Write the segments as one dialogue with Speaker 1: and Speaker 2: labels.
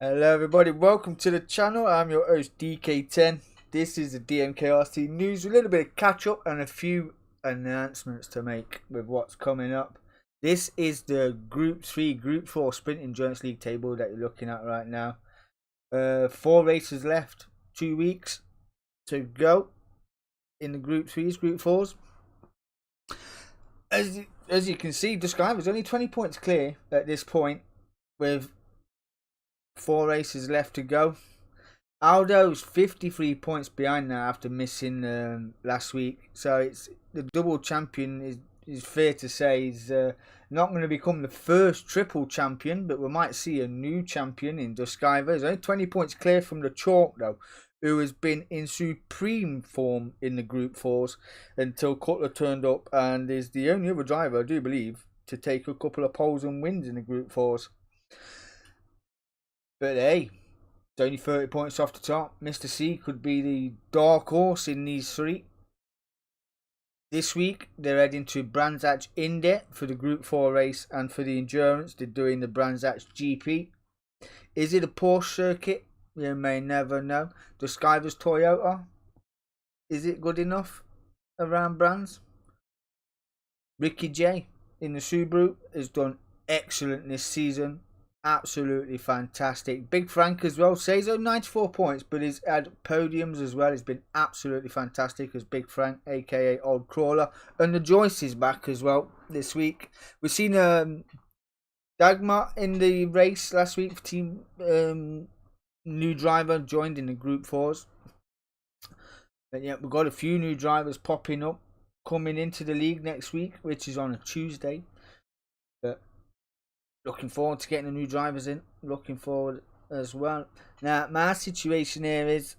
Speaker 1: Hello everybody, welcome to the channel. I'm your host DK10. This is the D.M.K.R.C news, a little bit of catch up and a few announcements to make with what's coming up. This is the Group 3, Group 4 Sprint Endurance League table that you're looking at right now. 4 races left, 2 weeks to go in the Group 3s, Group 4s. As you can see, D.M.K.R.C was only 20 points clear at this point with 4 races left to go. Aldo's 53 points behind now after missing last week. So it's the double champion is fair to say is not going to become the first triple champion, but we might see a new champion in D.M.K.R.C. He's only 20 points clear from the chalk though, who has been in supreme form in the Group 4s until Cutler turned up and is the only other driver, I do believe, to take a couple of poles and wins in the Group 4s. But hey, it's only 30 points off the top. Mr. C could be the dark horse in these 3. This week, they're heading to Brands Hatch Indy for the Group 4 race, and for the endurance, they're doing the Brands Hatch GP. Is it a Porsche circuit? You may never know. D.M.K.R.C's Toyota, is it good enough around Brands? Ricky J in the Subaru has done excellent this season. Absolutely fantastic. Big Frank as well. Says 94 points, but he's had podiums as well. He's been absolutely fantastic as Big Frank, aka Old Crawler. And the Joyce is back as well this week. We've seen Dagmar in the race last week for team. New driver joined in the Group 4s. But yeah, we've got a few new drivers popping up coming into the league next week, which is on a Tuesday. But looking forward to getting the new drivers in. Looking forward as well. Now, my situation here is,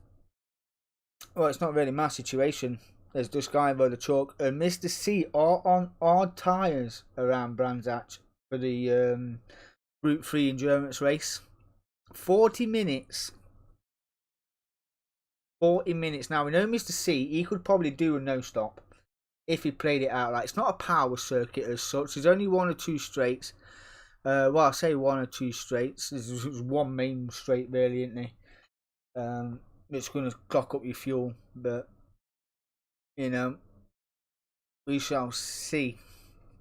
Speaker 1: well, it's not really my situation. There's this guy by the chalk and Mr. C are on hard tyres around Brands Hatch for the Group 3 endurance race. 40 minutes. 40 minutes. Now, we know Mr. C, he could probably do a no-stop if he played it out right. It's not a power circuit as such. There's only 1 or 2 straights. Well, I say 1 or 2 straights. There's one main straight, really, isn't there? It's going to clock up your fuel, but you know, we shall see.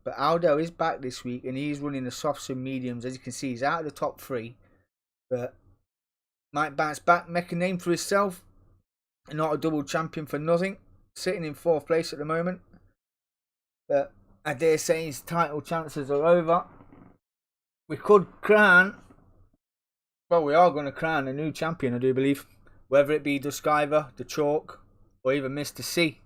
Speaker 1: But Aldo is back this week, and he's running the softs and mediums. As you can see, he's out of the top 3, but might bounce back, make a name for himself. Not a double champion for nothing. Sitting in 4th place at the moment, but I dare say his title chances are over. We could crown, well, we are going to crown a new champion, I do believe. Whether it be D.M.K.R.C, the Chalk, or even Mr. C.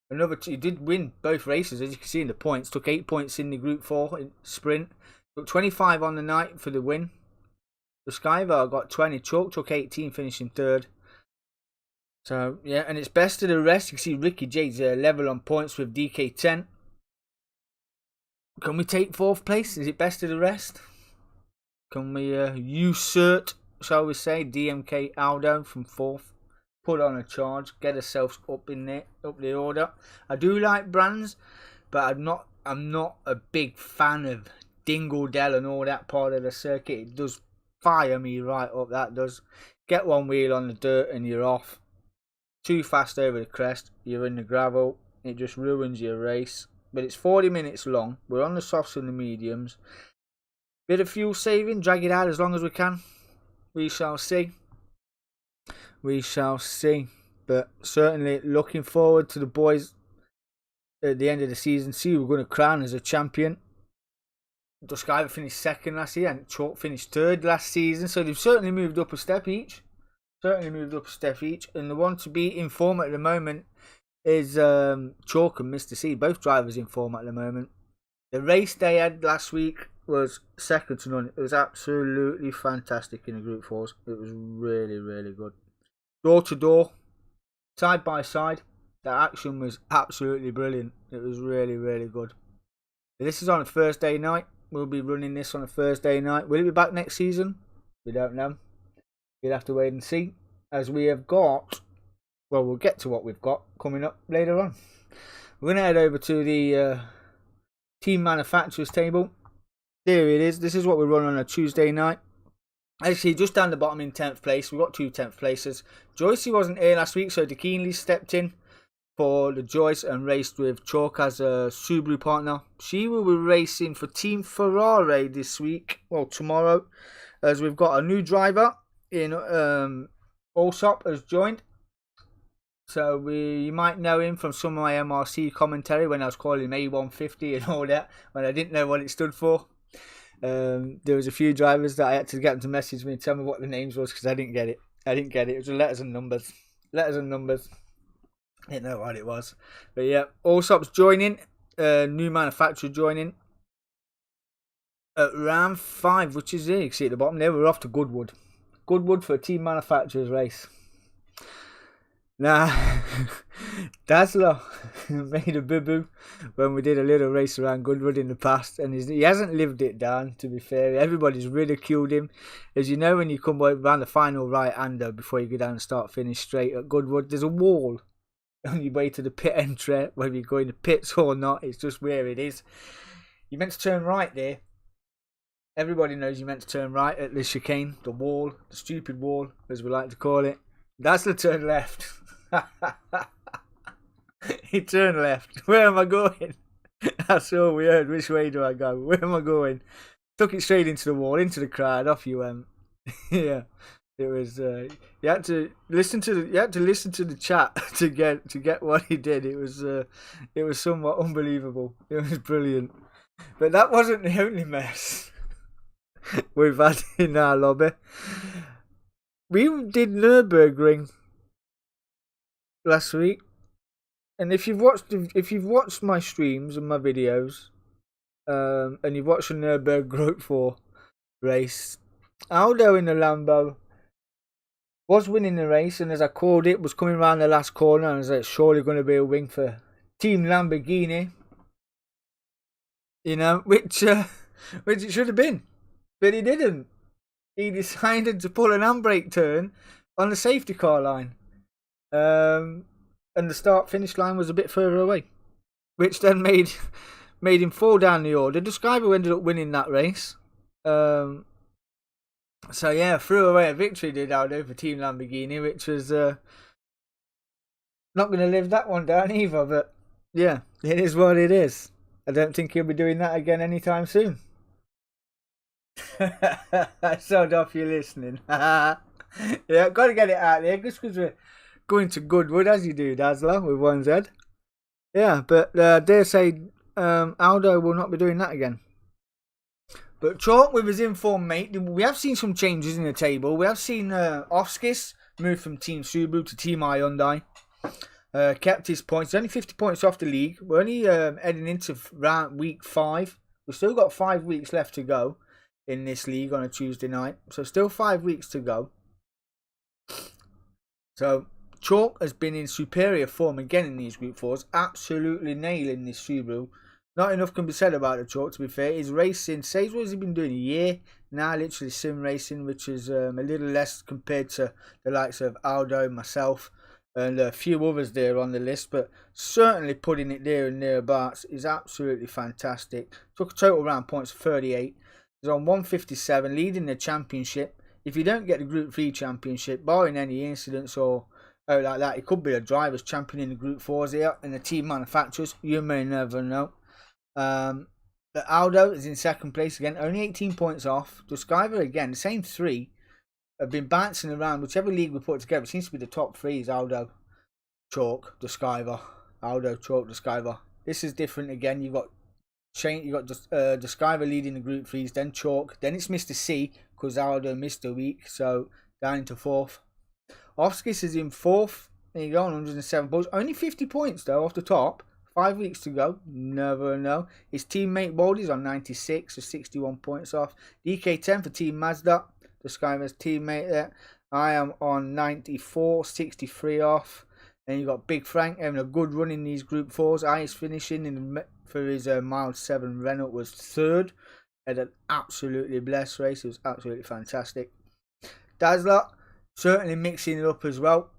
Speaker 1: He did win both races, as you can see in the points. Took 8 points in the Group 4 in sprint. Took 25 on the night for the win. D.M.K.R.C got 20. Chalk took 18, finishing 3rd. So, yeah, and it's best of the rest. You can see Ricky J's level on points with DK10. Can we take 4th place? Is it best of the rest? Can we usurp, shall we say, D.M.K. Aldo from 4th? Put on a charge, get ourselves up in there, up the order. I do like Brands, but I'm not a big fan of Dingle-Dell and all that part of the circuit. It does fire me right up, that does. Get one wheel on the dirt and you're off. Too fast over the crest, you're in the gravel. It just ruins your race. But it's 40 minutes long. We're on the softs and the mediums. Bit of fuel saving. Drag it out as long as we can. We shall see. We shall see. But certainly looking forward to the boys at the end of the season. See who we're going to crown as a champion. D.M.K.R. finished 2nd last year and Chalk finished 3rd last season. So they've certainly moved up a step each. And the one to be in form at the moment is Chalk and Mr. C, both drivers in form at the moment. The race they had last week was second to none. It was absolutely fantastic in the Group 4s. It was really, really good. Door to door, side by side. The action was absolutely brilliant. It was really, really good. This is on a Thursday night. We'll be running this on a Thursday night. Will it be back next season? We don't know. You'll have to wait and see. As we have got, well, we'll get to what we've got coming up later on. We're going to head over to the team manufacturers table. There it is. This is what we run on a Tuesday night. Actually, just down the bottom in 10th place. We've got 2 10th places. Joycey wasn't here last week, so D.K.R.C stepped in for the Joyce and raced with Chalk as a Subaru partner. She will be racing for Team Ferrari this week, well, tomorrow, as we've got a new driver in Allsop has joined. So you might know him from some of my MRC commentary when I was calling him A150 and all that, when I didn't know what it stood for. There was a few drivers that I had to get them to message me and tell me what the names was because I didn't get it. It was letters and numbers. I didn't know what it was. But yeah, Allsop's joining. New manufacturer joining. At round 5, which is here. You can see at the bottom there, we're off to Goodwood. Goodwood for a team manufacturer's race. Now, Dazzler made a boo-boo when we did a little race around Goodwood in the past, and he hasn't lived it down, to be fair. Everybody's ridiculed him. As you know, when you come around the final right-hander before you go down and start finish straight at Goodwood, there's a wall on your way to the pit entry, whether you're going to pits or not. It's just where it is. You're meant to turn right there. Everybody knows you're meant to turn right at the chicane, the wall, the stupid wall, as we like to call it. Dazzler turned left. He turned left. Where am I going? That's all we heard. Which way do I go? Where am I going? Took it straight into the wall, into the crowd. Off you went. Yeah, it was. You had to listen to the chat to get what he did. It was somewhat unbelievable. It was brilliant. But that wasn't the only mess we've had in our lobby. We did Nürburgring last week, and if you've watched my streams and my videos, and you've watched the Nürburgring Group 4 race, Aldo in the Lambo was winning the race, and as I called it, was coming around the last corner, and I was like, surely going to be a win for Team Lamborghini, you know, which it should have been, but he didn't. He decided to pull an handbrake turn on the safety car line. And the start-finish line was a bit further away, which then made him fall down the order. Describer ended up winning that race. So yeah, threw away a victory, did Aldo, for Team Lamborghini, which was not going to live that one down either. But yeah, it is what it is. I don't think he'll be doing that again anytime soon. I sold off you listening. Yeah, got to get it out there just because we're going to Goodwood, as you do, Dazzler, with one Z. Yeah, but dare say Aldo will not be doing that again. But Chalk with his informed mate, we have seen some changes in the table. We have seen Oskis move from Team Subaru to Team Hyundai. Kept his points. He's only 50 points off the league. We're only heading into week 5. We've still got 5 weeks left to go in this league on a Tuesday night. So still 5 weeks to go. So Chalk has been in superior form again in these Group 4s. Absolutely nailing this Subaru. Not enough can be said about the Chalk, to be fair. He's racing, says what has he been doing, a year now, literally sim racing, which is a little less compared to the likes of Aldo, myself, and a few others there on the list, but certainly putting it there and thereabouts is absolutely fantastic. Took a total round points of 38. He's on 157, leading the championship. If you don't get the Group 3 championship, barring any incidents or like that, it could be a driver's champion in the Group 4s here, and the team manufacturers, you may never know. But Aldo is in second place again, only 18 points off. Describer again, the same 3 have been bouncing around. Whichever league we put together, it seems to be the top 3 is Aldo, Chalk, Describer. Aldo, Chalk, Describer. This is different again. You've got Describer leading the Group 3s, then Chalk, then it's Mr. C because Aldo missed a week, so down into 4th. Oskis is in 4th. There you go, 107 points. Only 50 points though off the top. 5 weeks to go. Never know. His teammate Baldy's on 96, so 61 points off. DK10 for Team Mazda. Describer's teammate there. I am on 94, 63 off. Then you got Big Frank having a good run in these Group 4s. Highest finishing for his Mile 7 Renault was 3rd. Had an absolutely blessed race. It was absolutely fantastic. Dazzler certainly mixing it up as well.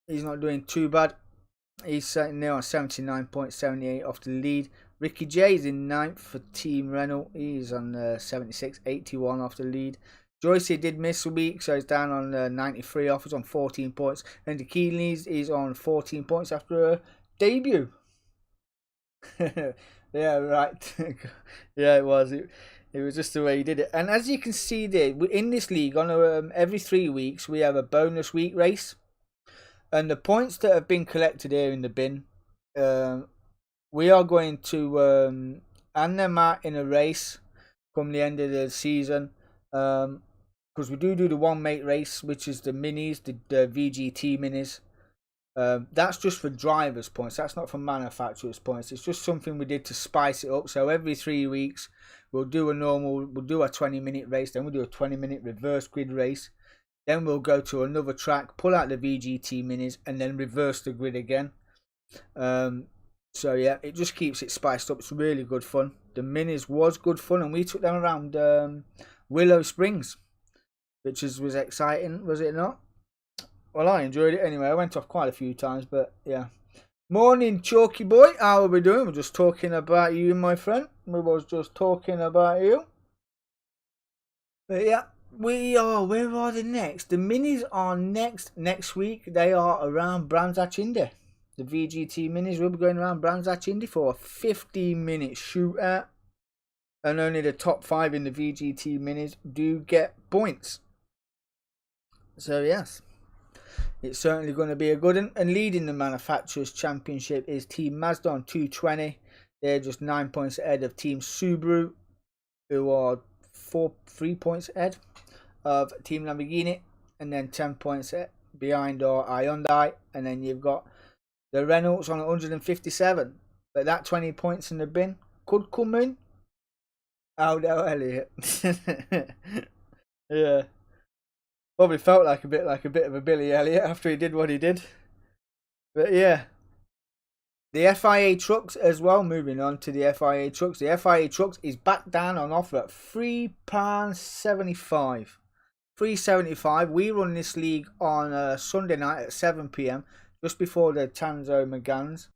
Speaker 1: He's not doing too bad. He's sitting there on 79.78 off the lead. Ricky J is in 9th for Team Renault. He's on 76, 81 off the lead. Joycey did miss a week, so he's down on 93 off. He's on 14 points. And the Keeley's is on 14 points after a debut. Yeah, right. Yeah, it was. It was just the way he did it. And as you can see there, in this league, on every 3 weeks, we have a bonus week race. And the points that have been collected here in the bin, we are going to hand them out in a race come the end of the season. Because we do the one mate race, which is the minis, the VGT minis. That's just for drivers' points. That's not for manufacturers' points. It's just something we did to spice it up. So every 3 weeks, we'll do a 20-minute race. Then we'll do a 20-minute reverse grid race. Then we'll go to another track, pull out the VGT minis, and then reverse the grid again. So yeah, it just keeps it spiced up. It's really good fun. The minis was good fun, and we took them around Willow Springs, which was exciting, was it not? Well, I enjoyed it anyway. I went off quite a few times, but yeah. Morning, Chalky boy. How are we doing? We're just talking about you, my friend. We was just talking about you. But yeah, we are. Where are they next? The minis are next week. They are around Brands Hatch Indy. The VGT minis will be going around Brands Hatch Indy for a 15-minute shootout. And only the top 5 in the VGT minis do get points. So yes, it's certainly going to be a good one. And leading the Manufacturers Championship is Team Mazda on 220. They're just 9 points ahead of Team Subaru, who are 3 points ahead of Team Lamborghini. And then 10 points behind are Hyundai. And then you've got the Renaults on 157. But that 20 points in the bin could come in. Aldo Elliott. Yeah. Probably felt like a bit of a Billy Elliott after he did what he did. But yeah. The FIA trucks as well, moving on to the FIA trucks. The FIA trucks is back down on offer at £3.75. £3.75. We run this league on a Sunday night at 7 p.m. just before the Tanzo Megans.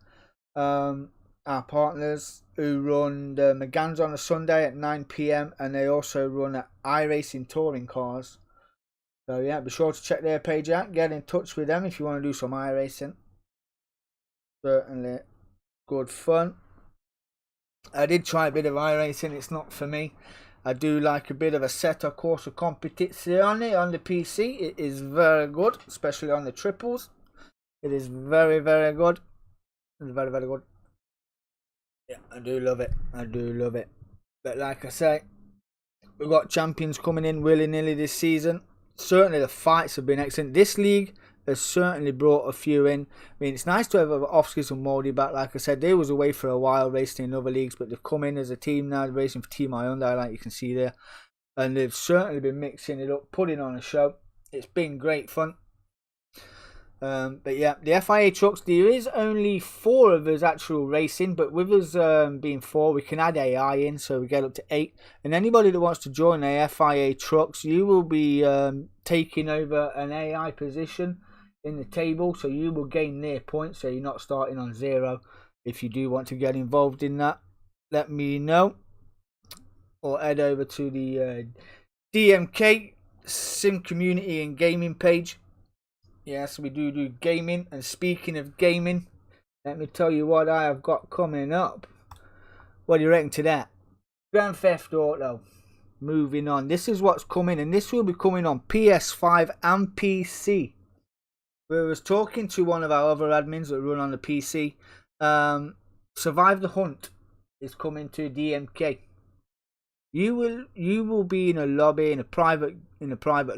Speaker 1: Our partners who run the Megans on a Sunday at 9 p.m. and they also run at iRacing Touring Cars. So yeah, be sure to check their page out. Get in touch with them if you want to do some iRacing. Certainly good fun. I did try a bit of iRacing. It's not for me. I do like a bit of a Assetto Corsa Competizione on the PC. It is very good, especially on the triples. It is very, very good. It's very, very good. Yeah, I do love it. I do love it. But like I say, we've got champions coming in willy-nilly this season. Certainly the fights have been excellent. This league has certainly brought a few in. I mean, it's nice to have Offskis and Moldy back. Like I said, they was away for a while racing in other leagues, but they've come in as a team now, racing for Team Hyundai, like you can see there. And they've certainly been mixing it up, putting on a show. It's been great fun. But yeah, the FIA trucks, there is only 4 of us actual racing, but with us being 4, we can add AI in, so we get up to 8. And anybody that wants to join the FIA trucks, you will be taking over an AI position in the table, so you will gain their points, so you're not starting on 0. If you do want to get involved in that, let me know, or head over to the D.M.K.R.C Sim Community and Gaming page. Yes, we do gaming. And speaking of gaming, let me tell you what I have got coming up. What do you reckon to that? Grand Theft Auto. Moving on. This is what's coming, and this will be coming on PS5 and PC. We was talking to one of our other admins that run on the PC. Survive the Hunt is coming to DMK. You will be in a lobby, in a private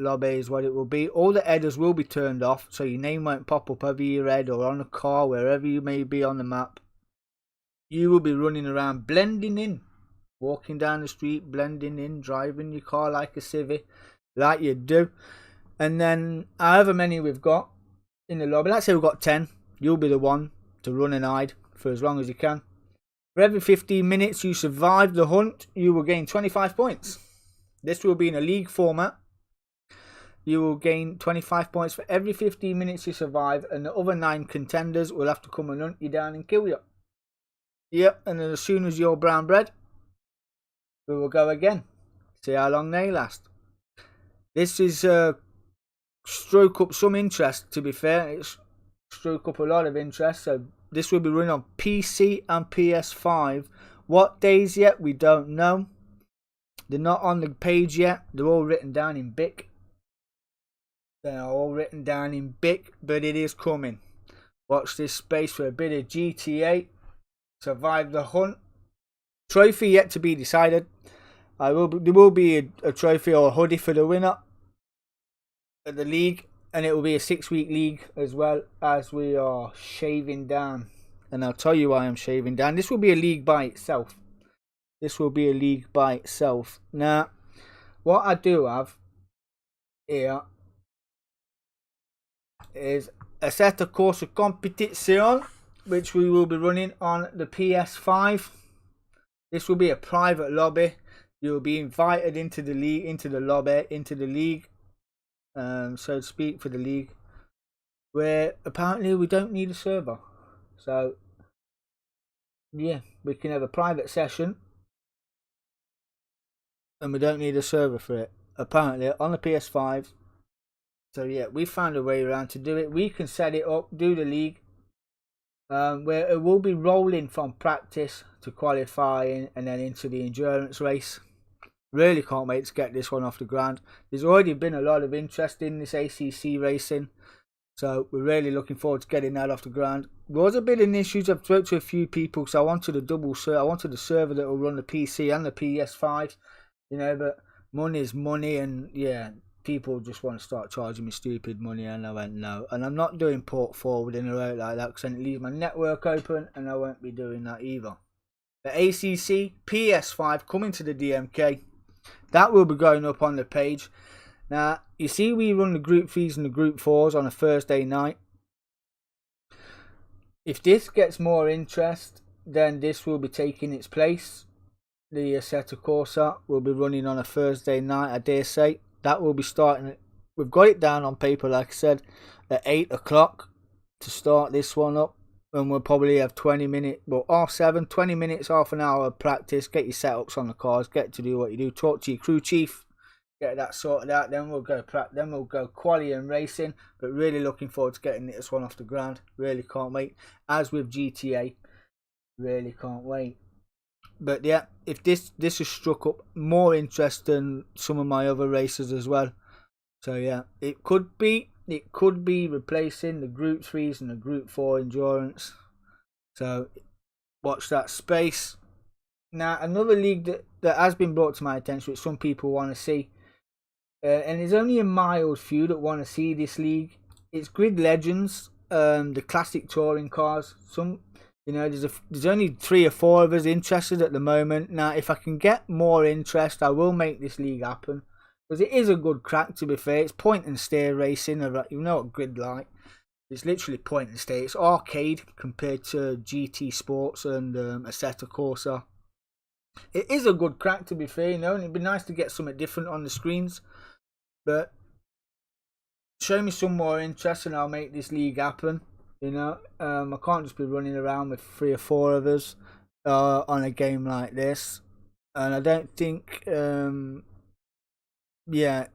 Speaker 1: lobby is what it will be. All the headers will be turned off, so your name won't pop up over your head or on a car, wherever you may be on the map. You will be running around, blending in, walking down the street, blending in, driving your car like a civvy, like you do. And then, however many we've got in the lobby, let's say we've got 10, you'll be the one to run and hide for as long as you can. For every 15 minutes you survive the hunt, you will gain 25 points. This will be in a league format. You will gain 25 points for every 15 minutes you survive, and the other 9 contenders will have to come and hunt you down and kill you. Yep, and then as soon as you're brown bread, we will go again. See how long they last. This is struck up some interest, to be fair. It's struck up a lot of interest. So this will be running on PC and PS5. What days yet? We don't know. They're not on the page yet. They're all written down in BIC. They're all written down in BIC, but it is coming. Watch this space for a bit of GTA. Survive the Hunt. Trophy yet to be decided. There will be a trophy or a hoodie for the winner of the league, and it will be a 6-week league as well, as we are shaving down. And I'll tell you why I'm shaving down. This will be a league by itself. Now, what I do have here is Assetto Corsa Competition, which we will be running on the PS5. This will be a private lobby. You'll be invited into the league, into the league, so to speak, for the league, where apparently we don't need a server. So yeah, we can have a private session, and we don't need a server for it. Apparently on the PS5. So yeah, we found a way around to do it. We can set it up, do the league, where it will be rolling from practice to qualifying and then into the endurance race. Really can't wait to get this one off the ground. There's already been a lot of interest in this ACC racing, so we're really looking forward to getting that off the ground. There was a bit of issues. I've spoke to a few people, so I wanted I wanted a server that will run the PC and the PS5, you know. But money is money, and yeah, people just want to start charging me stupid money, and I went no. And I'm not doing port forwarding or out like that, because then it leaves my network open, and I won't be doing that either. The ACC PS5 coming to the DMK. That will be going up on the page. Now, you see we run the Group 3s and the Group 4s on a Thursday night. If this gets more interest, then this will be taking its place. The Assetto Corsa will be running on a Thursday night, I dare say. That will be starting. We've got it down on paper, like I said, at 8 o'clock to start this one up. And we'll probably have 20 minutes, well, 20 minutes, half an hour of practice. Get your setups on the cars, get to do what you do. Talk to your crew chief, get that sorted out. Then we'll go quali and racing. But really looking forward to getting this one off the ground. Really can't wait. As with GTA, really can't wait. But yeah, if this has struck up more interest than some of my other races as well. So yeah, it could be replacing the Group 3s and the Group 4 endurance. So watch that space. Now, another league that has been brought to my attention, which some people want to see, and there's only a mild few that want to see this league. It's Grid Legends, the classic touring cars. There's only 3 or 4 of us interested at the moment. Now, if I can get more interest, I will make this league happen. Because it is a good crack, to be fair. It's point and steer racing. You know what Grid like. It's literally point and steer. It's arcade compared to GT Sports and Assetto Corsa. It is a good crack, to be fair, you know. And it'd be nice to get something different on the screens. But show me some more interest and I'll make this league happen. You know, I can't just be running around with 3 or 4 of us on a game like this. And I don't think... yeah,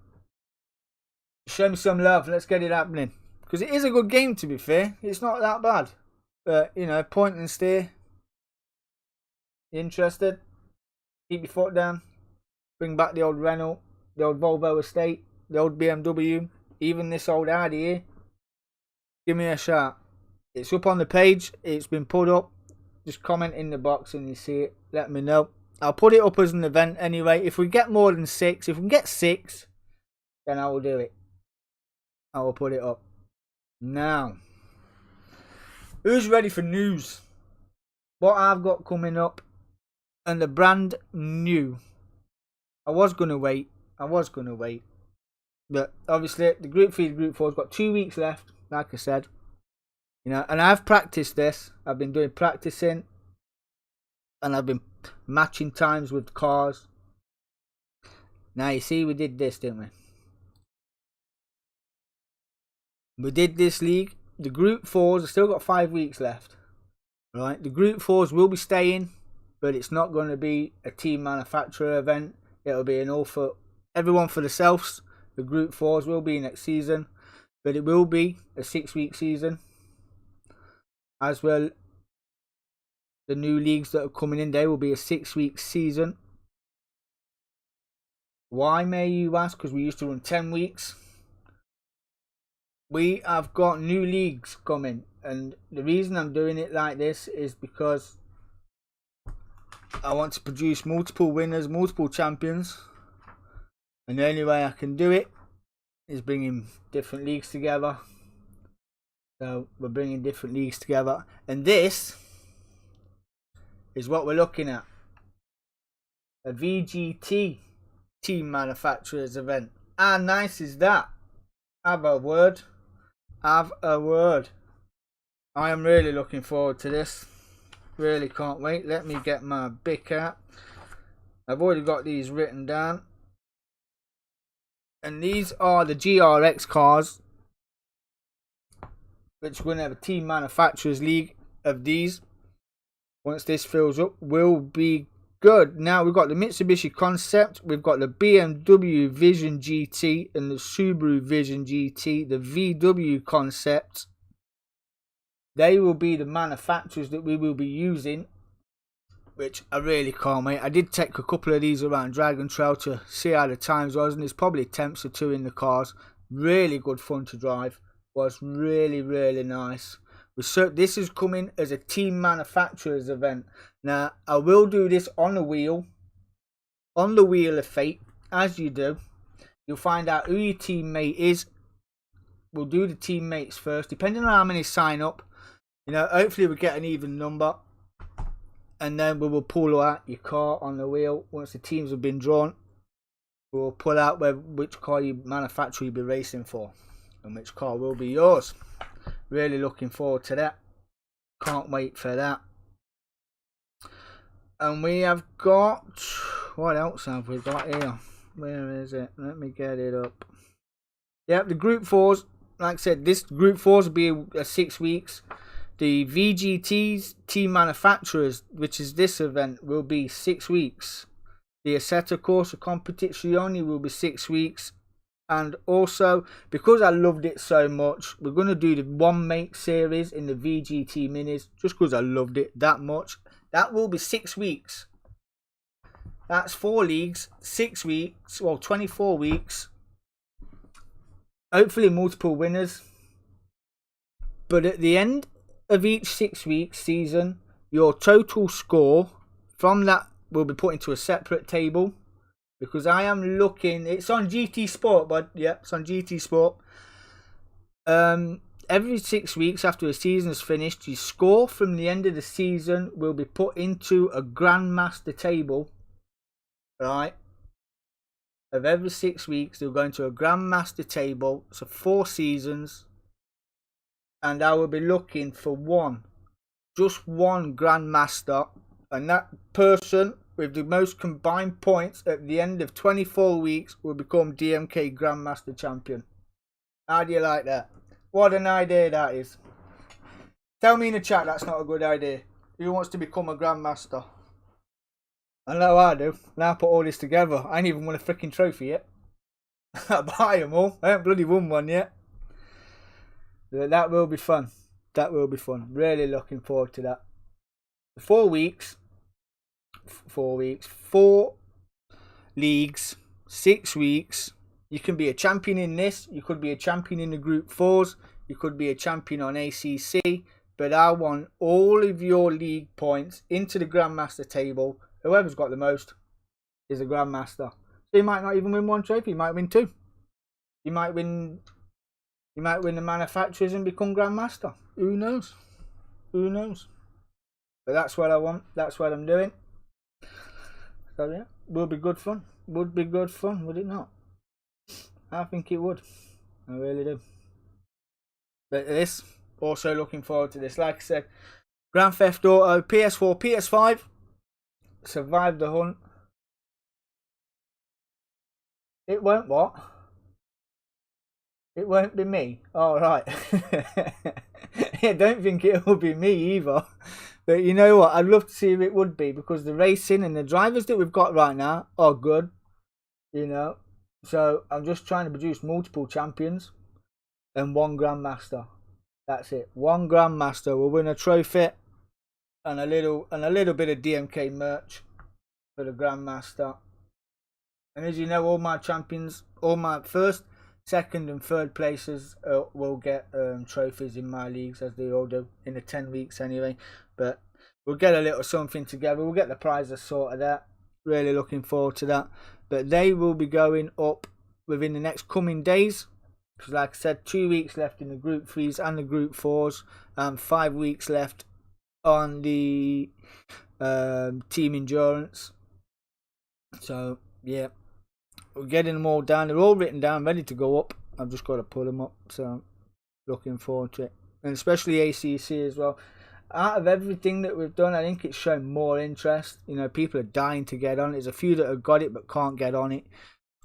Speaker 1: show me some love. Let's get it happening, because it is a good game, to be fair. It's not that bad, but you know, point and steer. Interested? Keep your foot down. Bring back the old Renault, the old Volvo estate, the old BMW, even this old Audi here. Give me a shout. It's up on the page. It's been put up. Just comment in the box and you see it. Let me know. I'll put it up as an event anyway. If we get more than 6, if we can get 6, then I will do it. I will put it up. Now, who's ready for news? What I've got coming up, and the brand new. I was going to wait. But obviously, the Group 3, Group 4's got 2 weeks left, like I said. You know, and I've practiced this. I've been doing practicing. And I've been matching times with cars. Now you see, we did this, didn't we? We did this league. The Group 4s have still got 5 weeks left. Right? The Group 4s will be staying, but it's not going to be a team manufacturer event. It'll be an all for everyone for themselves. The Group 4s will be next season, but it will be a 6-week season. As well, the new leagues that are coming in, they will be a 6-week season. Why, may you ask? Because we used to run 10 weeks. We have got new leagues coming, and the reason I'm doing it like this is because I want to produce multiple winners, multiple champions, and the only way I can do it is bringing different leagues together. So we're bringing different leagues together, and this is what we're looking at: a VGT team manufacturers event. How nice is that? Have a word. Have a word. I am really looking forward to this. Really can't wait. Let me get my BIC out. I've already got these written down. And these are the GRX cars, which we're going to have a team manufacturers league of these. Once this fills up, will be good. Now we've got the Mitsubishi Concept, we've got the BMW Vision GT and the Subaru Vision GT, the VW Concept. They will be the manufacturers that we will be using, which I really can't wait. I did take a couple of these around Dragon Trail to see how the times was, and there's probably temps or two in the cars. Really good fun to drive. Was really, really nice. This is coming as a team manufacturers event. Now, I will do this on the wheel of fate, as you do. You'll find out who your teammate is. We'll do the teammates first, depending on how many sign up. You know, hopefully we get an even number, and then we will pull out your car on the wheel. Once the teams have been drawn, we'll pull out which car you manufacturer you'll be racing for, and which car will be yours. Really looking forward to that. Can't wait for that. And we have got, what else have we got here? Where is it? Let me get it up. Yep, the Group 4s. Like I said, this Group 4s will be a 6 weeks. The VGTs, team manufacturers, which is this event, will be 6 weeks. The Assetto Corsa Competizione will be 6 weeks. And also, because I loved it so much, we're going to do the One Make series in the VGT Minis, just because I loved it that much. That will be 6 weeks. That's 4 leagues, 6 weeks, well, 24 weeks. Hopefully multiple winners. But at the end of each 6 week season, your total score from that will be put into a separate table, because I am looking, it's on GT Sport, but yeah, it's on GT Sport. Every 6 weeks after the season is finished, your score from the end of the season will be put into a Grandmaster table, right? Of every 6 weeks, they'll go into a Grandmaster table. So 4 seasons, and I will be looking for just one Grandmaster, and that person with the most combined points at the end of 24 weeks will become D.M.K. Grandmaster Champion. How do you like that? What an idea that is. Tell me in the chat that's not a good idea. Who wants to become a Grandmaster? I know I do. Now I put all this together. I ain't even won a freaking trophy yet. I buy them all. I haven't bloody won one yet. That will be fun. That will be fun. Really looking forward to that. 4 weeks. 4 weeks. 4 leagues. 6 weeks. You can be a champion in this. You could be a champion in the Group 4s. You could be a champion on ACC. But I want all of your league points into the Grandmaster table. Whoever's got the most is a Grandmaster. So you might not even win 1 trophy. You might win 2. You might win the manufacturers and become Grandmaster. Who knows? Who knows? But that's what I want. That's what I'm doing. So yeah, will be good fun. Would be good fun, would it not? I think it would. I really do. But this, also looking forward to this. Like I said, Grand Theft Auto, PS4, PS5. Survive the hunt. It won't what? It won't be me. All right. I don't think it will be me either. But you know what? I'd love to see if it would be, because the racing and the drivers that we've got right now are good. You know, So I'm just trying to produce multiple champions and one grandmaster. That's it. One grandmaster will win a trophy and a little bit of DMK merch for the grandmaster. And as you know, all my champions, all my first, second, and third places will get trophies in my leagues, as they all do in the 10 weeks anyway. But we'll get a little something together. We'll get the prizes sorted out. Really looking forward to that. But they will be going up within the next coming days. Because like I said, 2 weeks left in the Group 3s and the Group 4s. And 5 weeks left on the Team Endurance. So, yeah. We're getting them all down. They're all written down, ready to go up. I've just got to pull them up. So, looking forward to it. And especially ACC as well. Out of everything that we've done, I think it's shown more interest. You know, people are dying to get on it. There's a few that have got it but can't get on it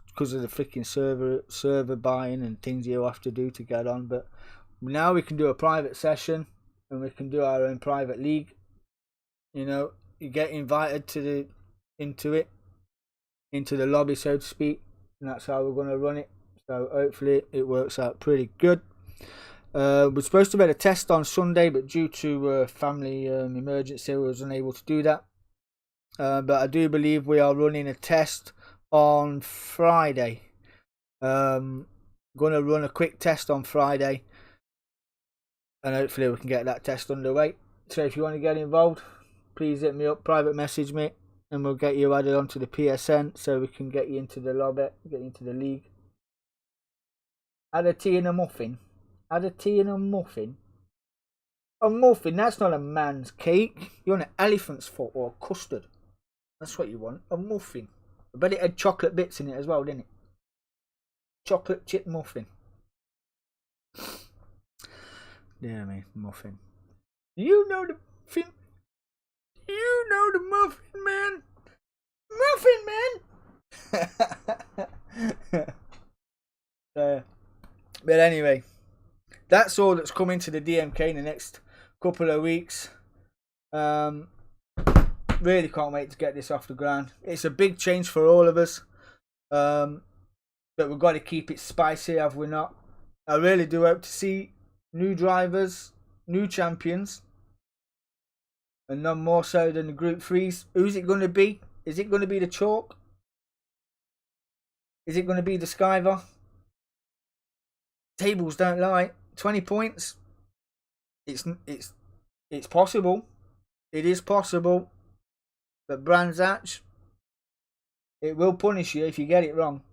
Speaker 1: because of the freaking server buying and things you have to do to get on. But now we can do a private session and we can do our own private league. You know, you get invited to into the lobby, so to speak, and that's how we're going to run it. So hopefully it works out pretty good. We're supposed to have a test on Sunday, but due to family emergency, we was unable to do that. But I do believe we are running a test on Friday. Going to run a quick test on Friday, and hopefully we can get that test underway. So if you want to get involved, please hit me up, private message me, and we'll get you added onto the PSN so we can get you into the lobby, get you into the league. Add a tea and a muffin. Add a tea and a muffin. A muffin, that's not a man's cake. You want an elephant's foot or a custard. That's what you want, a muffin. I bet it had chocolate bits in it as well, didn't it? Chocolate chip muffin. Dear me, muffin. You know the muffin. You know the muffin, man. Muffin, man. But anyway, that's all that's coming to the DMK in the next couple of weeks. Really can't wait to get this off the ground. It's a big change for all of us. But we've got to keep it spicy, have we not? I really do hope to see new drivers, new champions. And none more so than the Group 3s. Who's it going to be? Is it going to be the Chalk? Is it going to be the Skyver? Tables don't lie. 20 points. It's possible. It is possible. But Brands Hatch, it will punish you if you get it wrong.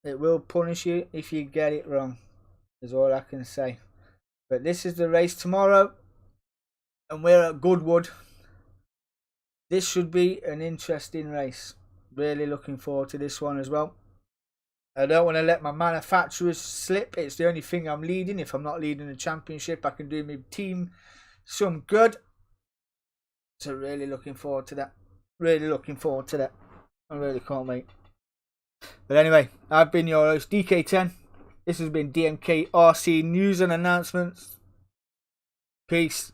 Speaker 1: It will punish you if you get it wrong. Is all I can say. But this is the race tomorrow. And we're at Goodwood. This should be an interesting race. Really looking forward to this one as well. I don't want to let my manufacturers slip. It's the only thing I'm leading. If I'm not leading the championship, I can do my team some good. So really looking forward to that. Really looking forward to that. I really can't wait. But anyway, I've been your host, DK10. This has been D.M.K.R.C. News and Announcements. Peace.